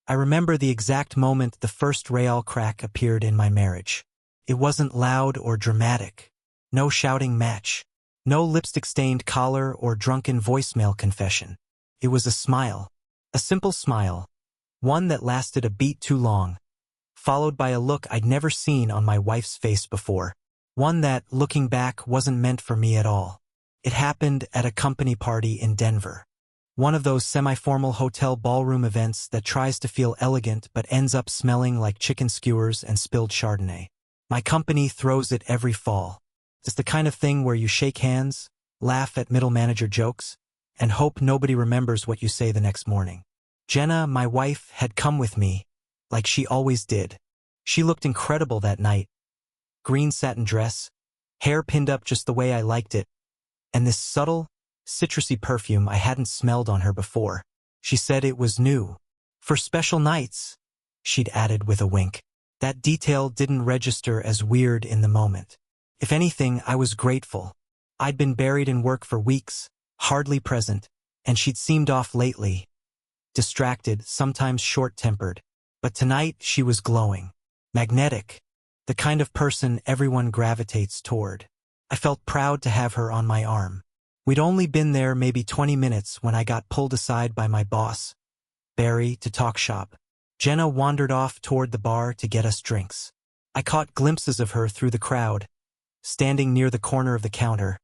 I remember the exact moment the first real crack appeared in my marriage. It wasn't loud or dramatic. No shouting match. No lipstick-stained collar or drunken voicemail confession. It was a smile. A simple smile. One that lasted a beat too long, followed by a look I'd never seen on my wife's face before. One that, looking back, wasn't meant for me at all. It happened at a company party in Denver. One of those semi-formal hotel ballroom events that tries to feel elegant but ends up smelling like chicken skewers and spilled Chardonnay. My company throws it every fall. It's the kind of thing where you shake hands, laugh at middle manager jokes, and hope nobody remembers what you say the next morning. Jenna, my wife, had come with me, like she always did. She looked incredible that night. Green satin dress, hair pinned up just the way I liked it, and this subtle, citrusy perfume I hadn't smelled on her before. She said it was new. For special nights, she'd added with a wink. That detail didn't register as weird in the moment. If anything, I was grateful. I'd been buried in work for weeks, hardly present, and she'd seemed off lately. Distracted, sometimes short-tempered. But tonight she was glowing. Magnetic. The kind of person everyone gravitates toward. I felt proud to have her on my arm. We'd only been there maybe 20 minutes when I got pulled aside by my boss, Barry, to talk shop. Jenna wandered off toward the bar to get us drinks. I caught glimpses of her through the crowd, standing near the corner of the counter,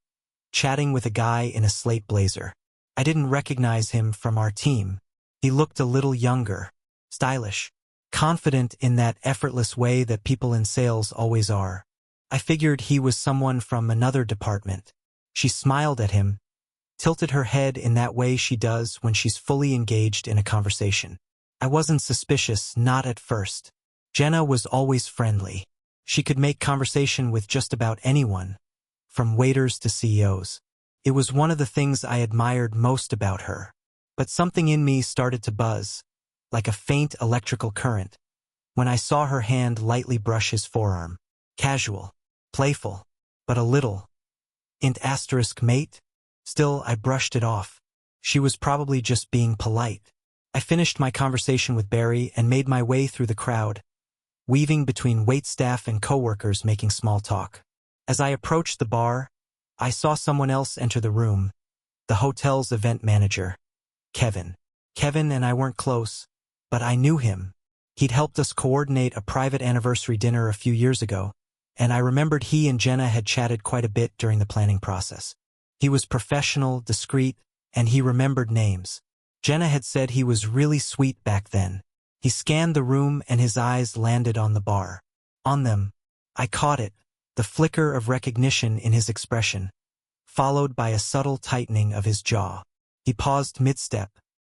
chatting with a guy in a slate blazer. I didn't recognize him from our team. He looked a little younger, stylish, confident in that effortless way that people in sales always are. I figured he was someone from another department. She smiled at him, tilted her head in that way she does when she's fully engaged in a conversation. I wasn't suspicious, not at first. Jenna was always friendly. She could make conversation with just about anyone, from waiters to CEOs. It was one of the things I admired most about her. But something in me started to buzz, like a faint electrical current, when I saw her hand lightly brush his forearm. Casual, playful, but a little. Mate? Still, I brushed it off. She was probably just being polite. I finished my conversation with Barry and made my way through the crowd, weaving between waitstaff and coworkers making small talk. As I approached the bar, I saw someone else enter the room, the hotel's event manager, Kevin. Kevin and I weren't close, but I knew him. He'd helped us coordinate a private anniversary dinner a few years ago, and I remembered he and Jenna had chatted quite a bit during the planning process. He was professional, discreet, and he remembered names. Jenna had said he was really sweet back then. He scanned the room and his eyes landed on the bar. On them, I caught it, the flicker of recognition in his expression, followed by a subtle tightening of his jaw. He paused mid-step.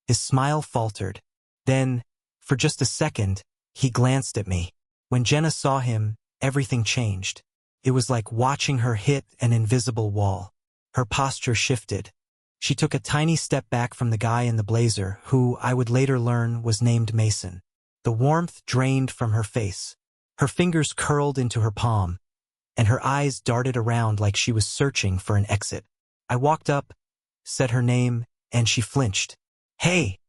His smile faltered. Then, for just a second, he glanced at me. When Jenna saw him, everything changed. It was like watching her hit an invisible wall. Her posture shifted. She took a tiny step back from the guy in the blazer, who I would later learn was named Mason. The warmth drained from her face. Her fingers curled into her palm, and her eyes darted around like she was searching for an exit. I walked up, said her name, and she flinched. "Hey,"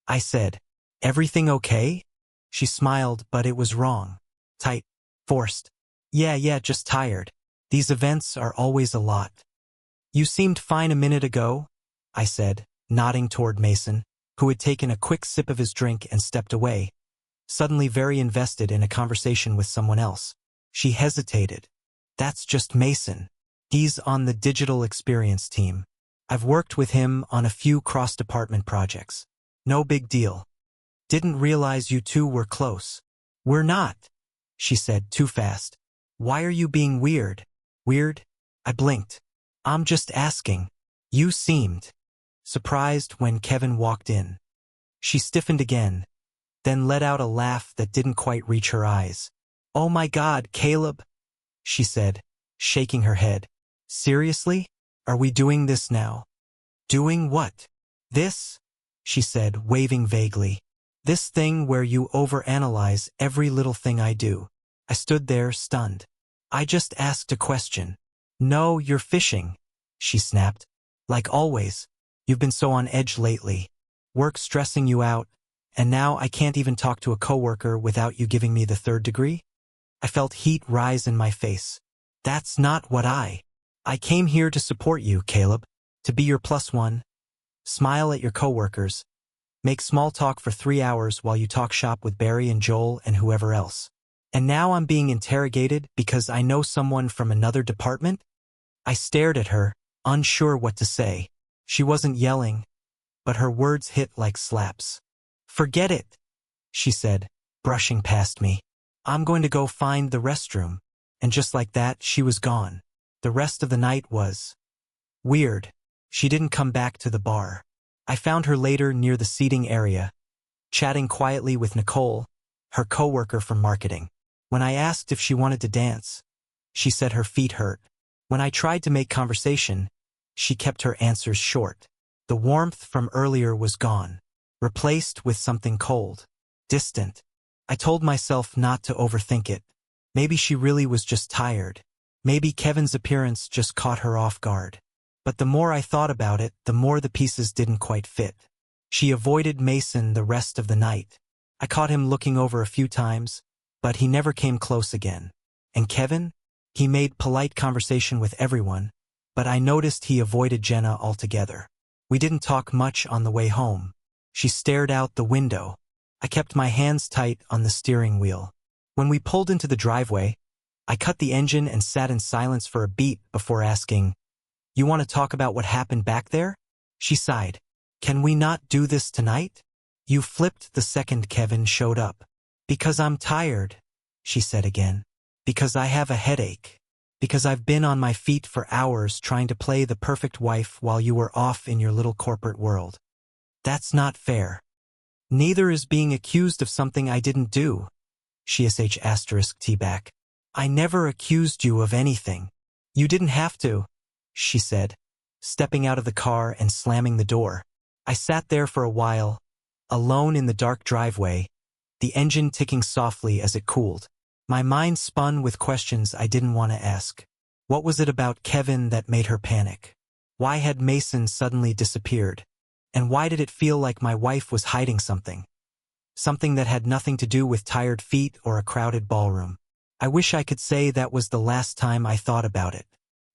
I said. "Everything okay?" She smiled, but it was wrong. Tight. Forced. Yeah, just tired. These events are always a lot." "You seemed fine a minute ago," I said, nodding toward Mason, who had taken a quick sip of his drink and stepped away, suddenly very invested in a conversation with someone else. She hesitated. "That's just Mason. He's on the digital experience team. I've worked with him on a few cross-department projects. No big deal. Didn't realize you two were close." "We're not," she said too fast. "Why are you being weird?" "Weird?" I blinked. "I'm just asking. You seemed surprised when Kevin walked in." She stiffened again, then let out a laugh that didn't quite reach her eyes. "Oh my God, Caleb," she said, shaking her head. "Seriously? Are we doing this now?" "Doing what?" "This," she said, waving vaguely. "This thing where you overanalyze every little thing I do." I stood there, stunned. "I just asked a question." "No, you're fishing," she snapped. "Like always. You've been so on edge lately. Work stressing you out, And now I can't even talk to a coworker without you giving me the third degree? I felt heat rise in my face. That's not what I came here to support you, Caleb. To be your plus one. Smile at your coworkers. Make small talk for 3 hours while you talk shop with Barry and Joel and whoever else. And now I'm being interrogated because I know someone from another department? I stared at her, unsure what to say. She wasn't yelling, but her words hit like slaps. Forget it, she said, brushing past me. I'm going to go find the restroom. And just like that, she was gone. The rest of the night was weird. She didn't come back to the bar. I found her later near the seating area, chatting quietly with Nicole, her coworker from marketing. When I asked if she wanted to dance, she said her feet hurt. When I tried to make conversation, she kept her answers short. The warmth from earlier was gone, replaced with something cold, distant. I told myself not to overthink it. Maybe she really was just tired. Maybe Kevin's appearance just caught her off guard. But the more I thought about it, the more the pieces didn't quite fit. She avoided Mason the rest of the night. I caught him looking over a few times, but he never came close again. And Kevin? He made polite conversation with everyone, but I noticed he avoided Jenna altogether. We didn't talk much on the way home. She stared out the window. I kept my hands tight on the steering wheel. When we pulled into the driveway, I cut the engine and sat in silence for a beat before asking, "You want to talk about what happened back there?" She sighed. "Can we not do this tonight?" You flipped the second Kevin showed up. "Because I'm tired," she said again. "Because I have a headache. Because I've been on my feet for hours trying to play the perfect wife while you were off in your little corporate world. That's not fair. Neither is being accused of something I didn't do." She *T back. "I never accused you of anything. You didn't have to," she said, stepping out of the car and slamming the door. I sat there for a while, alone in the dark driveway, the engine ticking softly as it cooled. My mind spun with questions I didn't want to ask. What was it about Kevin that made her panic? Why had Mason suddenly disappeared? And why did it feel like my wife was hiding something? Something that had nothing to do with tired feet or a crowded ballroom. I wish I could say that was the last time I thought about it.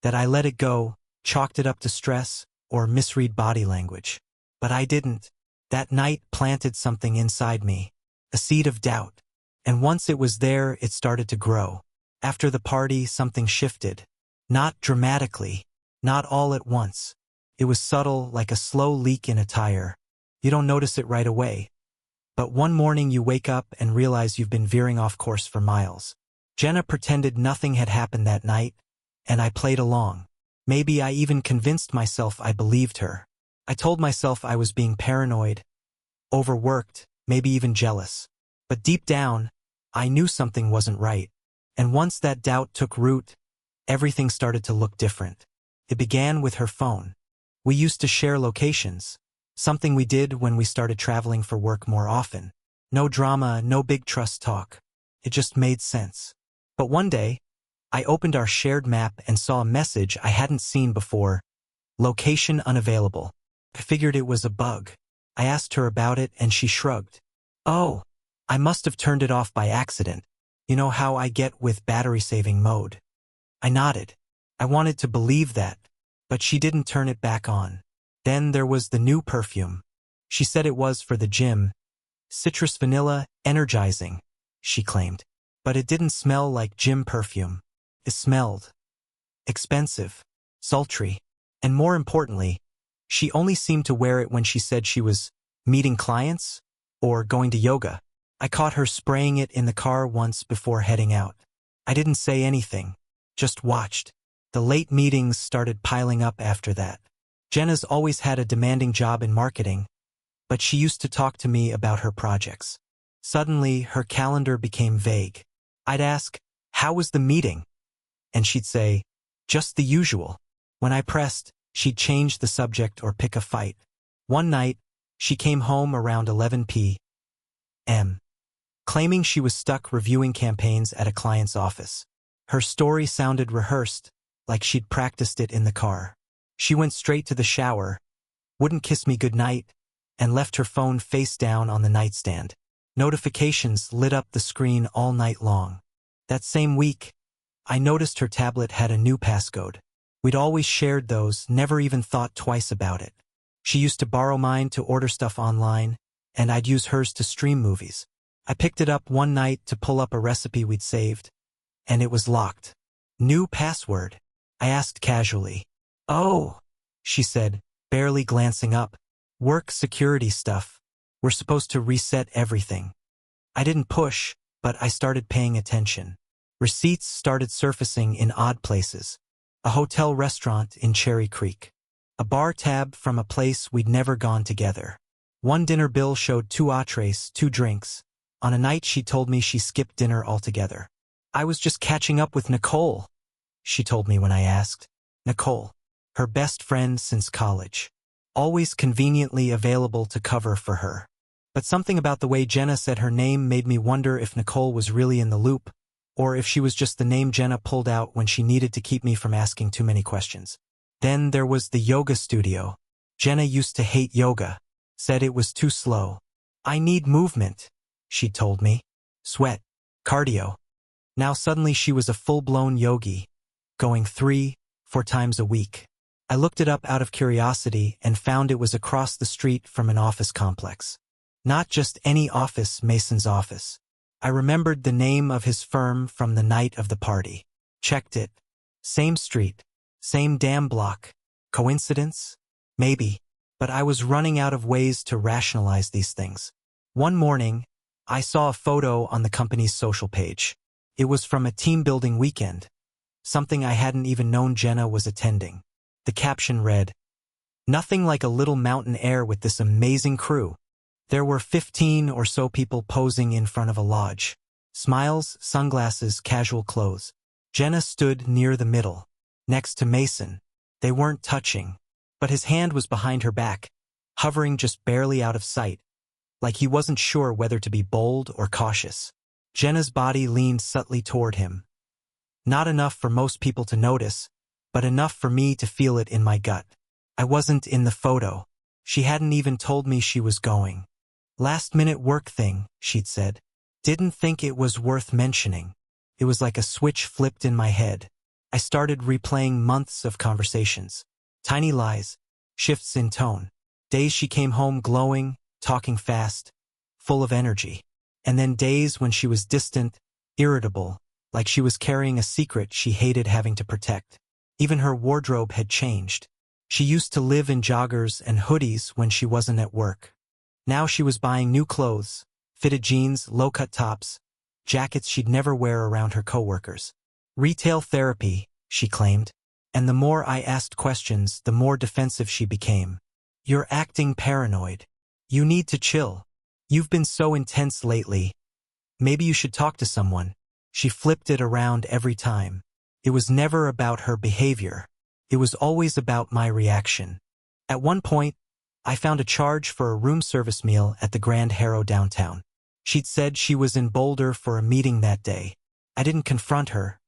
That I let it go, chalked it up to stress, or misread body language. But I didn't. That night planted something inside me. A seed of doubt. And once it was there, it started to grow. After the party, something shifted. Not dramatically. Not all at once. It was subtle, like a slow leak in a tire. You don't notice it right away. But one morning you wake up and realize you've been veering off course for miles. Jenna pretended nothing had happened that night, and I played along. Maybe I even convinced myself I believed her. I told myself I was being paranoid, overworked, maybe even jealous. But deep down, I knew something wasn't right. And once that doubt took root, everything started to look different. It began with her phone. We used to share locations, something we did when we started traveling for work more often. No drama, no big trust talk. It just made sense. But one day, I opened our shared map and saw a message I hadn't seen before. Location unavailable. I figured it was a bug. I asked her about it and she shrugged. "Oh, I must have turned it off by accident. You know how I get with battery-saving mode." I nodded. I wanted to believe that, but she didn't turn it back on. Then there was the new perfume. She said it was for the gym. Citrus vanilla, energizing, she claimed. But it didn't smell like gym perfume. It smelled expensive, sultry, and more importantly, she only seemed to wear it when she said she was meeting clients or going to yoga. I caught her spraying it in the car once before heading out. I didn't say anything, just watched. The late meetings started piling up after that. Jenna's always had a demanding job in marketing, but she used to talk to me about her projects. Suddenly, her calendar became vague. I'd ask, "How was the meeting?" And she'd say, "Just the usual." When I pressed, she'd change the subject or pick a fight. One night, she came home around 11 p.m., claiming she was stuck reviewing campaigns at a client's office. Her story sounded rehearsed, like she'd practiced it in the car. She went straight to the shower, wouldn't kiss me goodnight, and left her phone face down on the nightstand. Notifications lit up the screen all night long. That same week, I noticed her tablet had a new passcode. We'd always shared those, never even thought twice about it. She used to borrow mine to order stuff online, and I'd use hers to stream movies. I picked it up one night to pull up a recipe we'd saved, and it was locked. New password? I asked casually. Oh, she said, barely glancing up. Work security stuff. We're supposed to reset everything. I didn't push, but I started paying attention. Receipts started surfacing in odd places. A hotel restaurant in Cherry Creek. A bar tab from a place we'd never gone together. One dinner bill showed 2 entrees, 2 drinks. On a night she told me she skipped dinner altogether. I was just catching up with Nicole, she told me when I asked. Nicole, her best friend since college. Always conveniently available to cover for her. But something about the way Jenna said her name made me wonder if Nicole was really in the loop, or if she was just the name Jenna pulled out when she needed to keep me from asking too many questions. Then there was the yoga studio. Jenna used to hate yoga, said it was too slow. I need movement, she told me. Sweat, cardio. Now suddenly she was a full-blown yogi, going 3-4 times a week. I looked it up out of curiosity and found it was across the street from an office complex. Not just any office, Mason's office. I remembered the name of his firm from the night of the party. Checked it. Same street. Same damn block. Coincidence? Maybe. But I was running out of ways to rationalize these things. One morning, I saw a photo on the company's social page. It was from a team-building weekend. Something I hadn't even known Jenna was attending. The caption read, "Nothing like a little mountain air with this amazing crew." There were 15 or so people posing in front of a lodge. Smiles, sunglasses, casual clothes. Jenna stood near the middle, next to Mason. They weren't touching, but his hand was behind her back, hovering just barely out of sight, like he wasn't sure whether to be bold or cautious. Jenna's body leaned subtly toward him. Not enough for most people to notice, but enough for me to feel it in my gut. I wasn't in the photo. She hadn't even told me she was going. Last-minute work thing, she'd said. Didn't think it was worth mentioning. It was like a switch flipped in my head. I started replaying months of conversations. Tiny lies, shifts in tone. Days she came home glowing, talking fast, full of energy. And then days when she was distant, irritable, like she was carrying a secret she hated having to protect. Even her wardrobe had changed. She used to live in joggers and hoodies when she wasn't at work. Now she was buying new clothes, fitted jeans, low-cut tops, jackets she'd never wear around her coworkers. Retail therapy, she claimed. And the more I asked questions, the more defensive she became. You're acting paranoid. You need to chill. You've been so intense lately. Maybe you should talk to someone. She flipped it around every time. It was never about her behavior. It was always about my reaction. At one point, I found a charge for a room service meal at the Grand Harrow downtown. She'd said she was in Boulder for a meeting that day. I didn't confront her,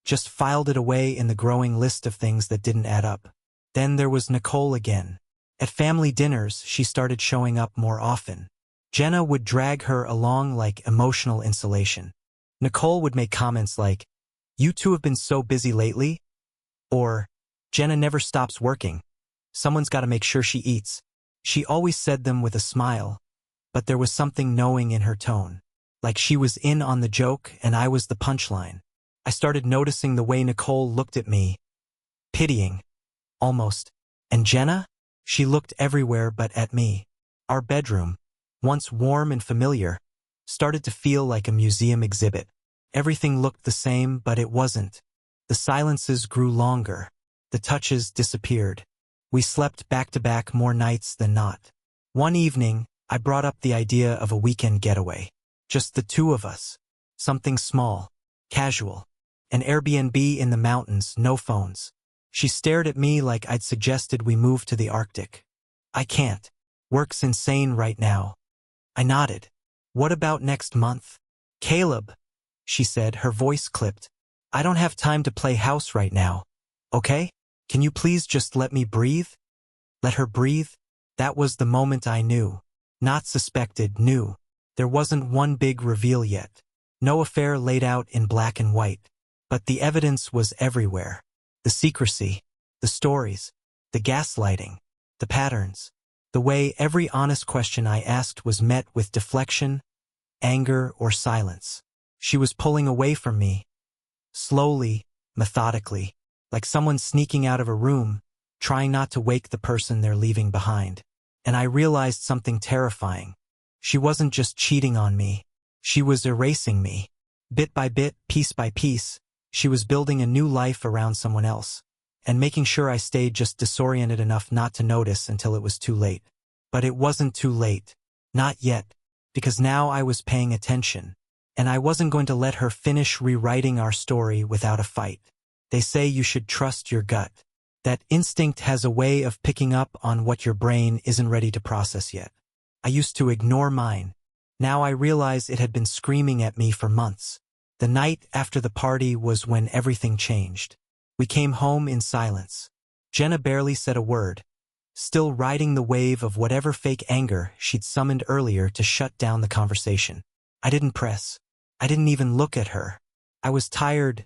just filed it away in the growing list of things that didn't add up. Then there was Nicole again. At family dinners, she started showing up more often. Jenna would drag her along like emotional insulation. Nicole would make comments like, "You two have been so busy lately," or, "Jenna never stops working. Someone's got to make sure she eats." She always said them with a smile, but there was something knowing in her tone, like she was in on the joke and I was the punchline. I started noticing the way Nicole looked at me, pitying, almost. And Jenna? She looked everywhere but at me. Our bedroom, once warm and familiar, started to feel like a museum exhibit. Everything looked the same, but it wasn't. The silences grew longer. The touches disappeared. We slept back-to-back more nights than not. One evening, I brought up the idea of a weekend getaway. Just the two of us. Something small, casual. An Airbnb in the mountains, no phones. She stared at me like I'd suggested we move to the Arctic. I can't. Work's insane right now. I nodded. What about next month? Caleb, she said, her voice clipped. I don't have time to play house right now. Okay? Can you please just let me breathe? Let her breathe? That was the moment I knew. Not suspected, knew. There wasn't one big reveal yet. No affair laid out in black and white. But the evidence was everywhere. The secrecy, the stories, the gaslighting, the patterns. The way every honest question I asked was met with deflection, anger, or silence. She was pulling away from me, slowly, methodically, like someone sneaking out of a room, trying not to wake the person they're leaving behind. And I realized something terrifying. She wasn't just cheating on me. She was erasing me. Bit by bit, piece by piece, she was building a new life around someone else, and making sure I stayed just disoriented enough not to notice until it was too late. But it wasn't too late. Not yet. Because now I was paying attention. And I wasn't going to let her finish rewriting our story without a fight. They say you should trust your gut. That instinct has a way of picking up on what your brain isn't ready to process yet. I used to ignore mine. Now I realize it had been screaming at me for months. The night after the party was when everything changed. We came home in silence. Jenna barely said a word, still riding the wave of whatever fake anger she'd summoned earlier to shut down the conversation. I didn't press. I didn't even look at her. I was tired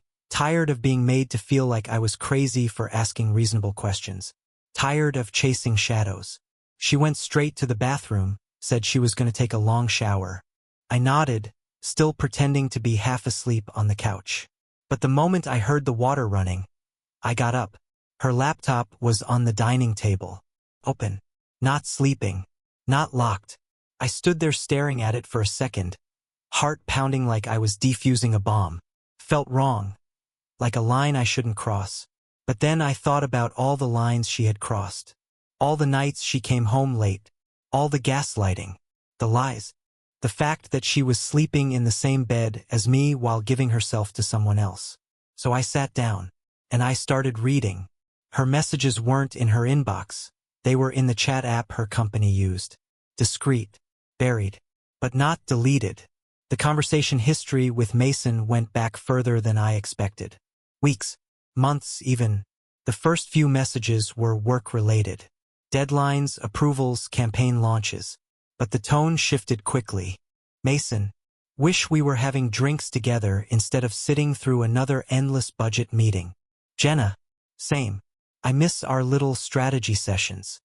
of being made to feel like I was crazy for asking reasonable questions. Tired of chasing shadows. She went straight to the bathroom, said she was going to take a long shower. I nodded, still pretending to be half asleep on the couch. But the moment I heard the water running, I got up. Her laptop was on the dining table. Open. Not sleeping. Not locked. I stood there staring at it for a second, heart pounding like I was defusing a bomb. Felt wrong. Like a line I shouldn't cross. But then I thought about all the lines she had crossed. All the nights she came home late. All the gaslighting. The lies. The fact that she was sleeping in the same bed as me while giving herself to someone else. So I sat down. And I started reading. Her messages weren't in her inbox. They were in the chat app her company used. Discreet. Buried. But not deleted. The conversation history with Mason went back further than I expected. Weeks. Months even. The first few messages were work-related. Deadlines, approvals, campaign launches. But the tone shifted quickly. Mason. Wish we were having drinks together instead of sitting through another endless budget meeting. Jenna. Same. I miss our little strategy sessions.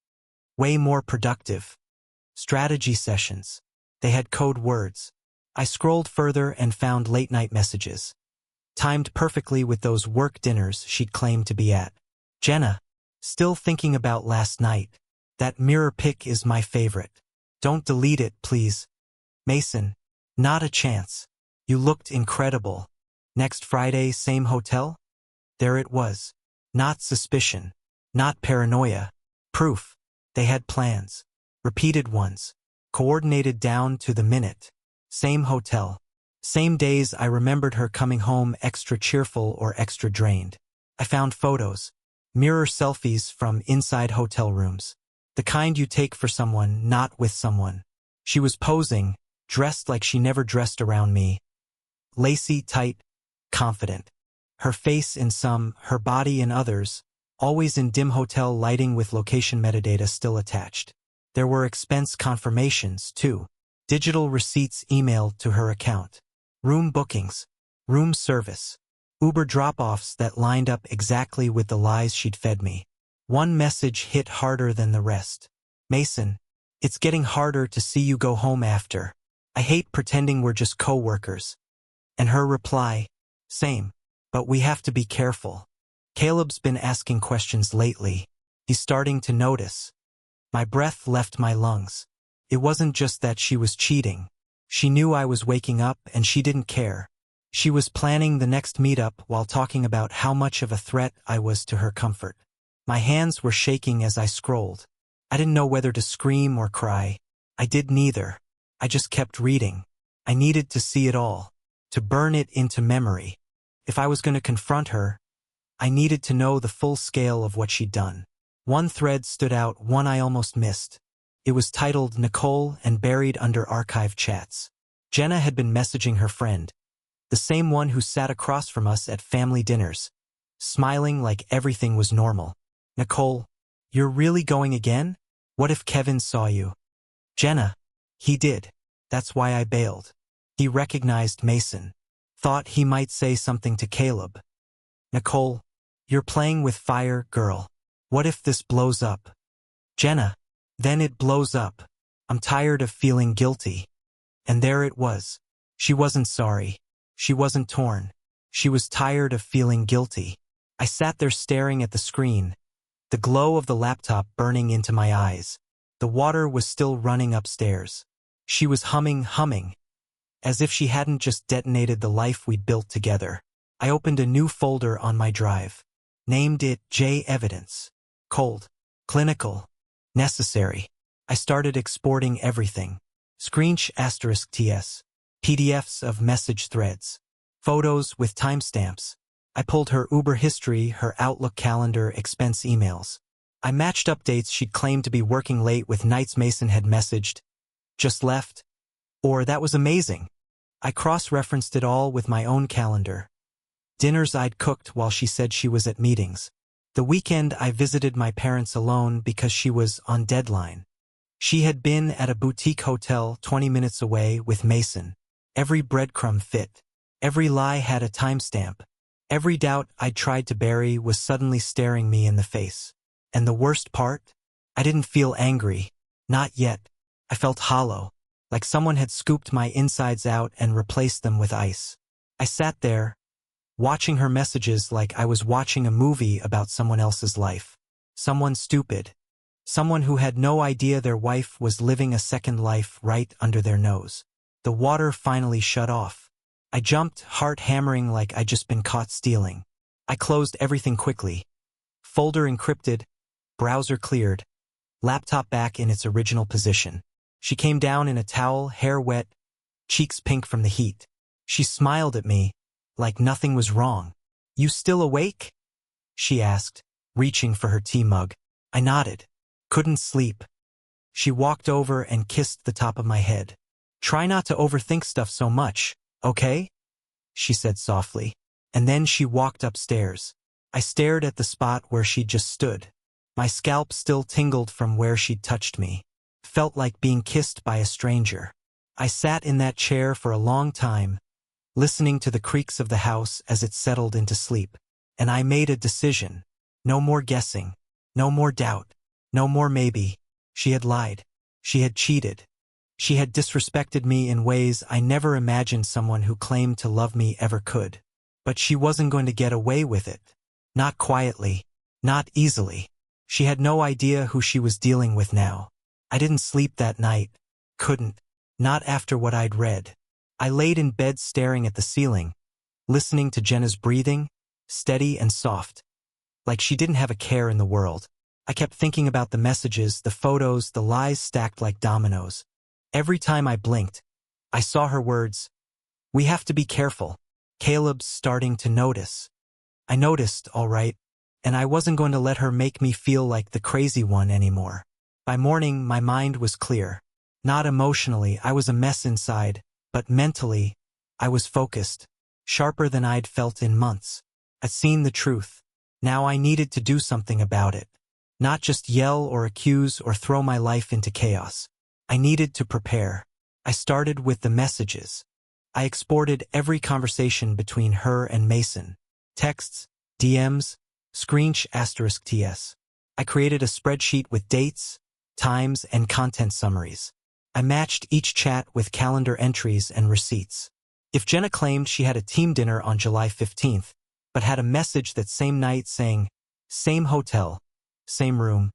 Way more productive. Strategy sessions. They had code words. I scrolled further and found late-night messages. Timed perfectly with those work dinners she'd claimed to be at. Jenna. Still thinking about last night. That mirror pic is my favorite. Don't delete it, please. Mason. Not a chance. You looked incredible. Next Friday, same hotel? There it was. Not suspicion. Not paranoia. Proof. They had plans. Repeated ones. Coordinated down to the minute. Same hotel. Same days I remembered her coming home extra cheerful or extra drained. I found photos. Mirror selfies from inside hotel rooms. The kind you take for someone, not with someone. She was posing, dressed like she never dressed around me. Lacy, tight, confident. Her face in some, her body in others, always in dim hotel lighting with location metadata still attached. There were expense confirmations, too. Digital receipts emailed to her account. Room bookings. Room service. Uber drop-offs that lined up exactly with the lies she'd fed me. One message hit harder than the rest. Mason, it's getting harder to see you go home after. I hate pretending we're just co-workers. And her reply, same, but we have to be careful. Caleb's been asking questions lately. He's starting to notice. My breath left my lungs. It wasn't just that she was cheating. She knew I was waking up and she didn't care. She was planning the next meetup while talking about how much of a threat I was to her comfort. My hands were shaking as I scrolled. I didn't know whether to scream or cry. I did neither. I just kept reading. I needed to see it all, to burn it into memory. If I was going to confront her, I needed to know the full scale of what she'd done. One thread stood out, one I almost missed. It was titled Nicole and buried under archived chats. Jenna had been messaging her friend, the same one who sat across from us at family dinners, smiling like everything was normal. Nicole, you're really going again? What if Kevin saw you? Jenna. He did. That's why I bailed. He recognized Mason. Thought he might say something to Caleb. Nicole. You're playing with fire, girl. What if this blows up? Jenna. Then it blows up. I'm tired of feeling guilty. And there it was. She wasn't sorry. She wasn't torn. She was tired of feeling guilty. I sat there staring at the screen, the glow of the laptop burning into my eyes. The water was still running upstairs. She was humming, as if she hadn't just detonated the life we'd built together. I opened a new folder on my drive. Named it J Evidence. Cold. Clinical. Necessary. I started exporting everything. *TS. PDFs of message threads. Photos with timestamps. I pulled her Uber history, her Outlook calendar, expense emails. I matched up dates she'd claimed to be working late with nights Mason had messaged. Just left. Or that was amazing. I cross-referenced it all with my own calendar. Dinners I'd cooked while she said she was at meetings. The weekend I visited my parents alone because she was on deadline. She had been at a boutique hotel 20 minutes away with Mason. Every breadcrumb fit. Every lie had a timestamp. Every doubt I'd tried to bury was suddenly staring me in the face. And the worst part? I didn't feel angry. Not yet. I felt hollow, like someone had scooped my insides out and replaced them with ice. I sat there, watching her messages like I was watching a movie about someone else's life. Someone stupid. Someone who had no idea their wife was living a second life right under their nose. The water finally shut off. I jumped, heart hammering like I'd just been caught stealing. I closed everything quickly. Folder encrypted, browser cleared, laptop back in its original position. She came down in a towel, hair wet, cheeks pink from the heat. She smiled at me, like nothing was wrong. "You still awake?" she asked, reaching for her tea mug. I nodded. Couldn't sleep. She walked over and kissed the top of my head. "Try not to overthink stuff so much, okay?" she said softly. And then she walked upstairs. I stared at the spot where she'd just stood. My scalp still tingled from where she'd touched me. Felt like being kissed by a stranger. I sat in that chair for a long time, listening to the creaks of the house as it settled into sleep. And I made a decision. No more guessing. No more doubt. No more maybe. She had lied. She had cheated. She had disrespected me in ways I never imagined someone who claimed to love me ever could. But she wasn't going to get away with it. Not quietly. Not easily. She had no idea who she was dealing with now. I didn't sleep that night. Couldn't. Not after what I'd read. I laid in bed staring at the ceiling, listening to Jenna's breathing, steady and soft, like she didn't have a care in the world. I kept thinking about the messages, the photos, the lies stacked like dominoes. Every time I blinked, I saw her words. "We have to be careful. Caleb's starting to notice." I noticed, all right, and I wasn't going to let her make me feel like the crazy one anymore. By morning, my mind was clear. Not emotionally, I was a mess inside, but mentally, I was focused, sharper than I'd felt in months. I'd seen the truth. Now I needed to do something about it. Not just yell or accuse or throw my life into chaos. I needed to prepare. I started with the messages. I exported every conversation between her and Mason. Texts, DMs, *TS. I created a spreadsheet with dates, times, and content summaries. I matched each chat with calendar entries and receipts. If Jenna claimed she had a team dinner on July 15th, but had a message that same night saying, "Same hotel, same room,"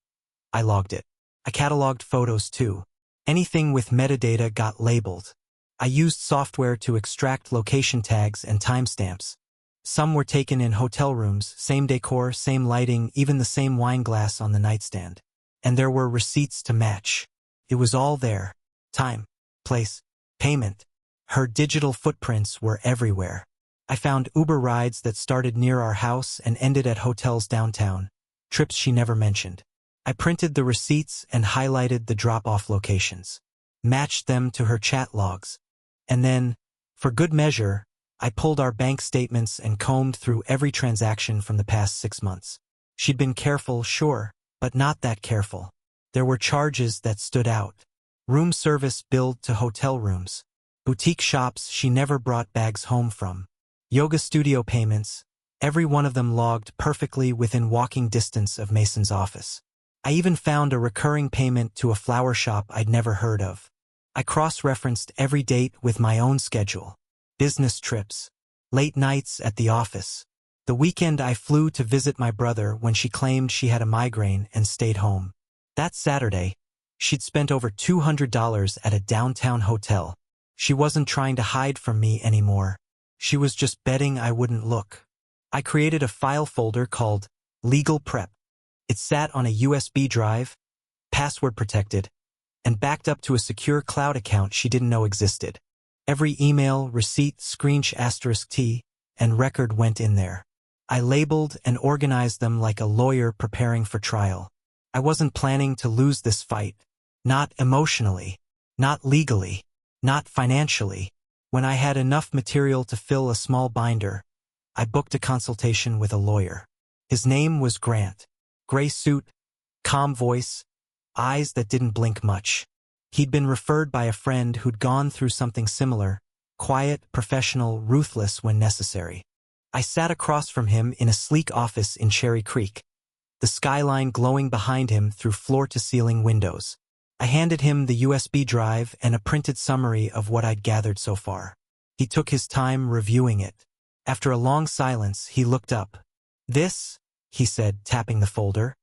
I logged it. I cataloged photos too. Anything with metadata got labeled. I used software to extract location tags and timestamps. Some were taken in hotel rooms, same decor, same lighting, even the same wine glass on the nightstand. And there were receipts to match. It was all there. Time, place, payment. Her digital footprints were everywhere. I found Uber rides that started near our house and ended at hotels downtown, trips she never mentioned. I printed the receipts and highlighted the drop-off locations, matched them to her chat logs. And then, for good measure, I pulled our bank statements and combed through every transaction from the past 6 months. She'd been careful, sure, but not that careful. There were charges that stood out. Room service billed to hotel rooms. Boutique shops she never brought bags home from. Yoga studio payments, every one of them logged perfectly within walking distance of Mason's office. I even found a recurring payment to a flower shop I'd never heard of. I cross-referenced every date with my own schedule. Business trips, late nights at the office. The weekend I flew to visit my brother when she claimed she had a migraine and stayed home. That Saturday, she'd spent over $200 at a downtown hotel. She wasn't trying to hide from me anymore. She was just betting I wouldn't look. I created a file folder called Legal Prep. It sat on a USB drive, password protected, and backed up to a secure cloud account she didn't know existed. Every email, receipt, screenshot, *T, and record went in there. I labeled and organized them like a lawyer preparing for trial. I wasn't planning to lose this fight. Not emotionally, not legally, not financially. When I had enough material to fill a small binder, I booked a consultation with a lawyer. His name was Grant. Gray suit, calm voice, eyes that didn't blink much. He'd been referred by a friend who'd gone through something similar, quiet, professional, ruthless when necessary. I sat across from him in a sleek office in Cherry Creek, the skyline glowing behind him through floor-to-ceiling windows. I handed him the USB drive and a printed summary of what I'd gathered so far. He took his time reviewing it. After a long silence, he looked up. "This," he said, tapping the folder,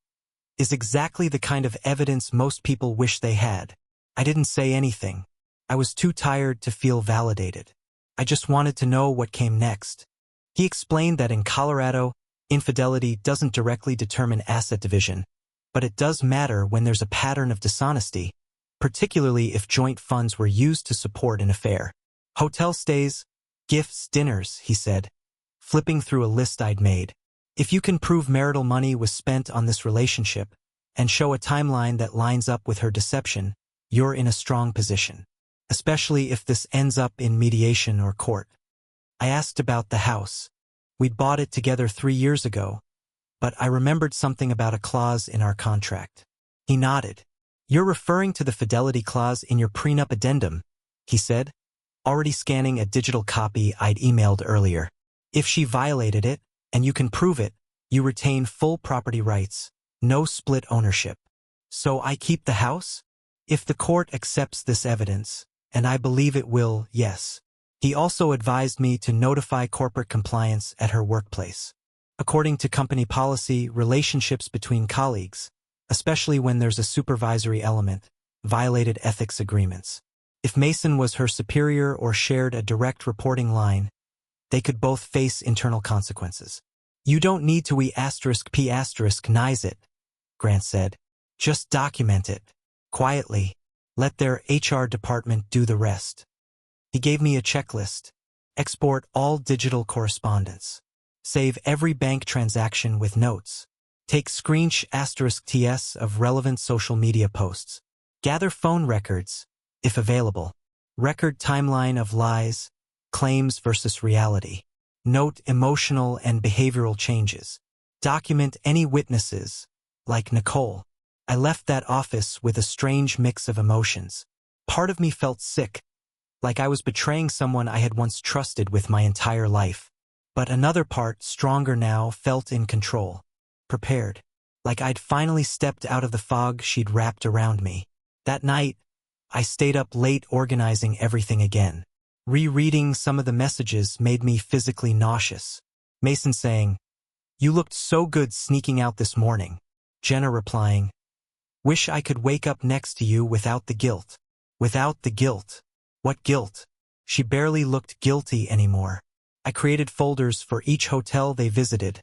"is exactly the kind of evidence most people wish they had." I didn't say anything. I was too tired to feel validated. I just wanted to know what came next. He explained that in Colorado, infidelity doesn't directly determine asset division, but it does matter when there's a pattern of dishonesty, particularly if joint funds were used to support an affair. Hotel stays, gifts, dinners, he said, flipping through a list I'd made. If you can prove marital money was spent on this relationship and show a timeline that lines up with her deception, you're in a strong position, especially if this ends up in mediation or court. I asked about the house. We'd bought it together 3 years ago, but I remembered something about a clause in our contract. He nodded. "You're referring to the fidelity clause in your prenup addendum," he said, already scanning a digital copy I'd emailed earlier. "If she violated it, and you can prove it, you retain full property rights, no split ownership. So I keep the house? If the court accepts this evidence, and I believe it will, yes." He also advised me to notify corporate compliance at her workplace. According to company policy, relationships between colleagues, especially when there's a supervisory element, violated ethics agreements. If Mason was her superior or shared a direct reporting line, they could both face internal consequences. "You don't need to *P***nize it," Grant said. "Just document it. Quietly. Let their HR department do the rest." He gave me a checklist. Export all digital correspondence. Save every bank transaction with notes. Take *TS of relevant social media posts. Gather phone records, if available. Record timeline of lies, claims versus reality. Note emotional and behavioral changes. Document any witnesses, like Nicole. I left that office with a strange mix of emotions. Part of me felt sick, like I was betraying someone I had once trusted with my entire life. But another part, stronger now, felt in control, prepared, like I'd finally stepped out of the fog she'd wrapped around me. That night, I stayed up late organizing everything again. Rereading some of the messages made me physically nauseous. Mason saying, "You looked so good sneaking out this morning." Jenna replying, "Wish I could wake up next to you without the guilt." Without the guilt. What guilt? She barely looked guilty anymore. I created folders for each hotel they visited,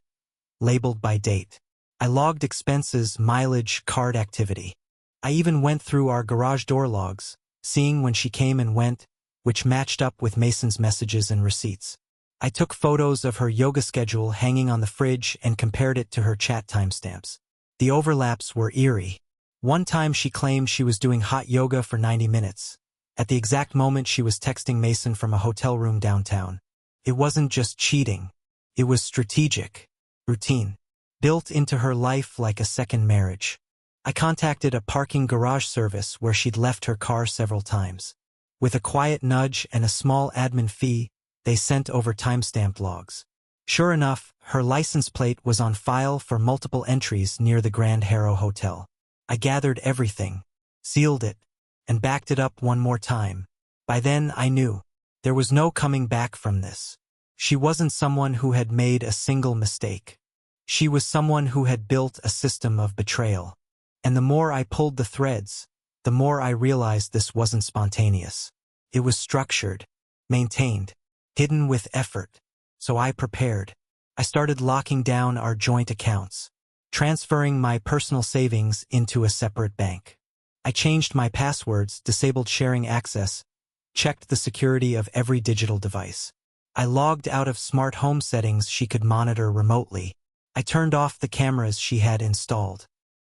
labeled by date. I logged expenses, mileage, card activity. I even went through our garage door logs, seeing when she came and went, which matched up with Mason's messages and receipts. I took photos of her yoga schedule hanging on the fridge and compared it to her chat timestamps. The overlaps were eerie. One time she claimed she was doing hot yoga for 90 minutes. At the exact moment she was texting Mason from a hotel room downtown. It wasn't just cheating. It was strategic, routine, built into her life like a second marriage. I contacted a parking garage service where she'd left her car several times. With a quiet nudge and a small admin fee, they sent over timestamp logs. Sure enough, her license plate was on file for multiple entries near the Grand Harrow Hotel. I gathered everything, sealed it, and backed it up one more time. By then I knew. There was no coming back from this. She wasn't someone who had made a single mistake. She was someone who had built a system of betrayal. And the more I pulled the threads, the more I realized this wasn't spontaneous. It was structured, maintained, hidden with effort. So I prepared. I started locking down our joint accounts, transferring my personal savings into a separate bank. I changed my passwords, disabled sharing access, checked the security of every digital device. I logged out of smart home settings she could monitor remotely. I turned off the cameras she had installed.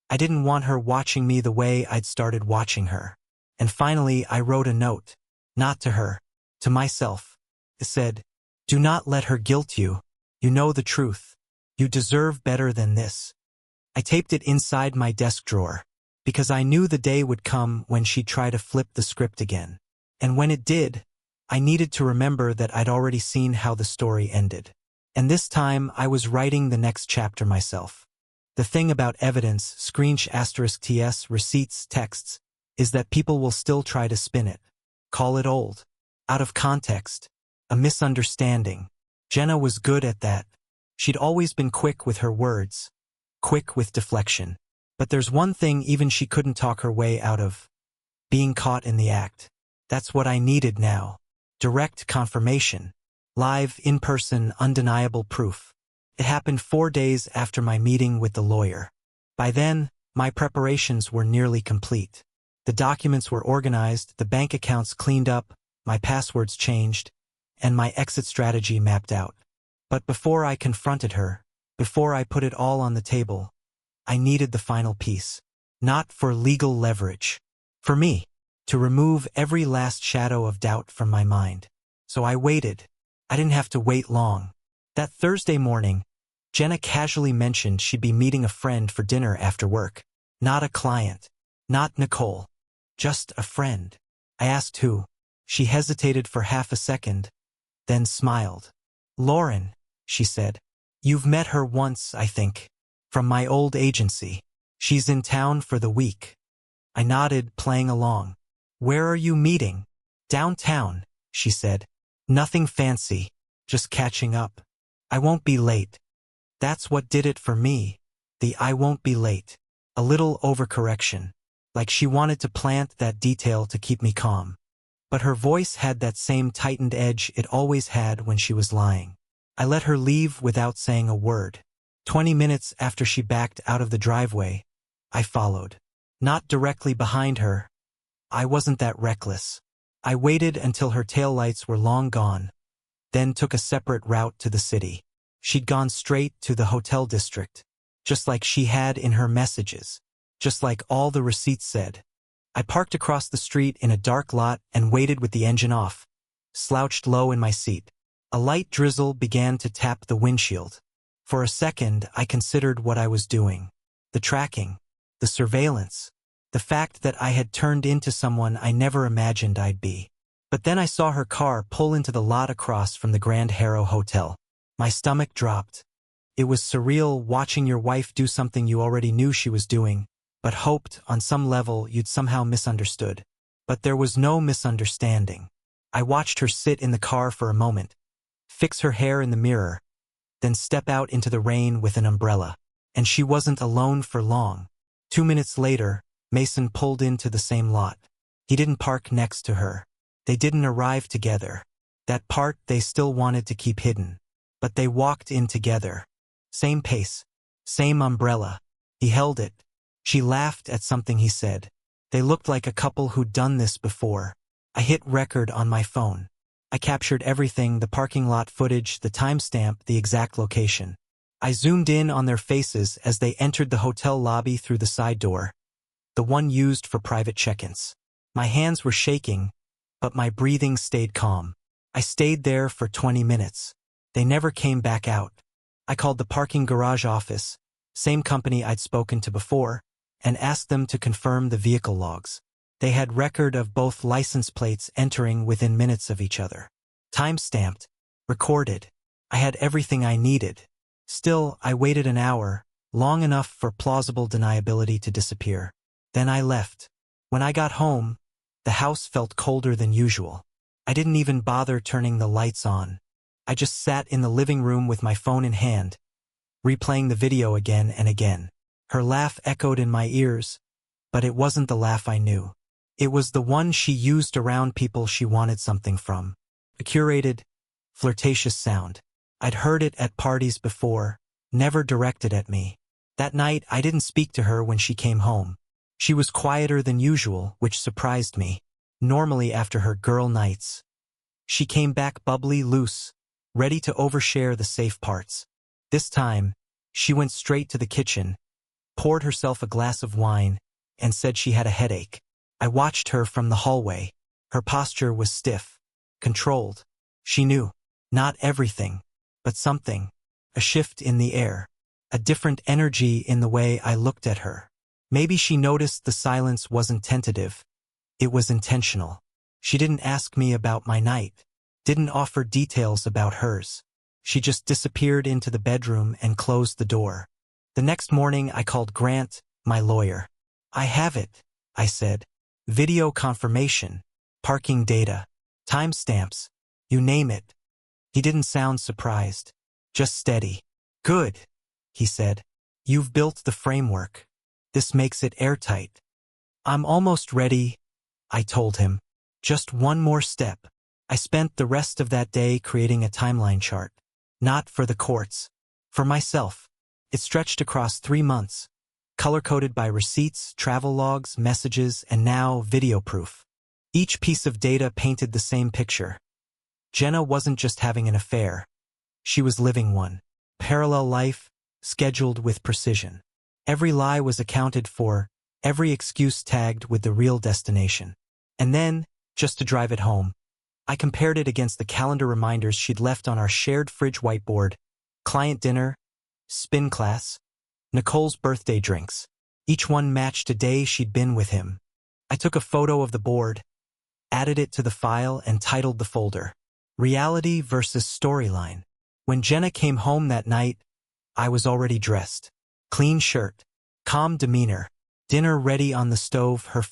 I didn't want her watching me the way I'd started watching her. And finally, I wrote a note. Not to her, to myself. It said, "Do not let her guilt you. You know the truth. You deserve better than this." I taped it inside my desk drawer, because I knew the day would come when she'd try to flip the script again. And when it did, I needed to remember that I'd already seen how the story ended. And this time, I was writing the next chapter myself. The thing about evidence, **ts, receipts, texts, is that people will still try to spin it. Call it old. Out of context. A misunderstanding. Jenna was good at that. She'd always been quick with her words. Quick with deflection. But there's one thing even she couldn't talk her way out of. Being caught in the act. That's what I needed now. Direct confirmation. Live, in-person, undeniable proof. It happened 4 days after my meeting with the lawyer. By then, my preparations were nearly complete. The documents were organized, the bank accounts cleaned up, my passwords changed, and my exit strategy mapped out. But before I confronted her, before I put it all on the table, I needed the final piece. Not for legal leverage. For me, to remove every last shadow of doubt from my mind. So I waited. I didn't have to wait long. That Thursday morning, Jenna casually mentioned she'd be meeting a friend for dinner after work. Not a client. Not Nicole. Just a friend. I asked who. She hesitated for half a second, then smiled. "Lauren," she said. "You've met her once, I think. From my old agency. She's in town for the week." I nodded, playing along. "Where are you meeting?" "Downtown," she said. "Nothing fancy. Just catching up. I won't be late." That's what did it for me. The "I won't be late." A little overcorrection. Like she wanted to plant that detail to keep me calm. But her voice had that same tightened edge it always had when she was lying. I let her leave without saying a word. 20 minutes after she backed out of the driveway, I followed. Not directly behind her. I wasn't that reckless. I waited until her taillights were long gone, then took a separate route to the city. She'd gone straight to the hotel district, just like she had in her messages, just like all the receipts said. I parked across the street in a dark lot and waited with the engine off, slouched low in my seat. A light drizzle began to tap the windshield. For a second, I considered what I was doing. The tracking, the surveillance, the fact that I had turned into someone I never imagined I'd be. But then I saw her car pull into the lot across from the Grand Harrow Hotel. My stomach dropped. It was surreal watching your wife do something you already knew she was doing, but hoped, on some level, you'd somehow misunderstood. But there was no misunderstanding. I watched her sit in the car for a moment, fix her hair in the mirror, then step out into the rain with an umbrella. And she wasn't alone for long. 2 minutes later, Mason pulled into the same lot. He didn't park next to her. They didn't arrive together. That part they still wanted to keep hidden. But they walked in together. Same pace. Same umbrella. He held it. She laughed at something he said. They looked like a couple who'd done this before. I hit record on my phone. I captured everything, the parking lot footage, the timestamp, the exact location. I zoomed in on their faces as they entered the hotel lobby through the side door, the one used for private check-ins. My hands were shaking, but my breathing stayed calm. I stayed there for 20 minutes. They never came back out. I called the parking garage office, same company I'd spoken to before, and asked them to confirm the vehicle logs. They had record of both license plates entering within minutes of each other. Time-stamped, recorded. I had everything I needed. Still, I waited an hour, long enough for plausible deniability to disappear. Then I left. When I got home, the house felt colder than usual. I didn't even bother turning the lights on. I just sat in the living room with my phone in hand, replaying the video again and again. Her laugh echoed in my ears, but it wasn't the laugh I knew. It was the one she used around people she wanted something from. A curated, flirtatious sound. I'd heard it at parties before, never directed at me. That night, I didn't speak to her when she came home. She was quieter than usual, which surprised me. Normally after her girl nights, she came back bubbly, loose, ready to overshare the safe parts. This time, she went straight to the kitchen, poured herself a glass of wine, and said she had a headache. I watched her from the hallway. Her posture was stiff, controlled. She knew, not everything, but something. A shift in the air. A different energy in the way I looked at her. Maybe she noticed the silence wasn't tentative. It was intentional. She didn't ask me about my night, didn't offer details about hers. She just disappeared into the bedroom and closed the door. The next morning I called Grant, my lawyer. I have it, I said. Video confirmation, parking data, timestamps, you name it. He didn't sound surprised, just steady. Good, he said. You've built the framework. This makes it airtight. I'm almost ready, I told him. Just one more step. I spent the rest of that day creating a timeline chart. Not for the courts, for myself. It stretched across 3 months, color-coded by receipts, travel logs, messages, and now video proof. Each piece of data painted the same picture. Jenna wasn't just having an affair. She was living one. Parallel life, scheduled with precision. Every lie was accounted for, every excuse tagged with the real destination. And then, just to drive it home, I compared it against the calendar reminders she'd left on our shared fridge whiteboard. Client dinner, spin class, Nicole's birthday drinks. Each one matched a day she'd been with him. I took a photo of the board, added it to the file, and titled the folder, Reality versus Storyline. When Jenna came home that night, I was already dressed. Clean shirt, calm demeanor, dinner ready on the stove, her face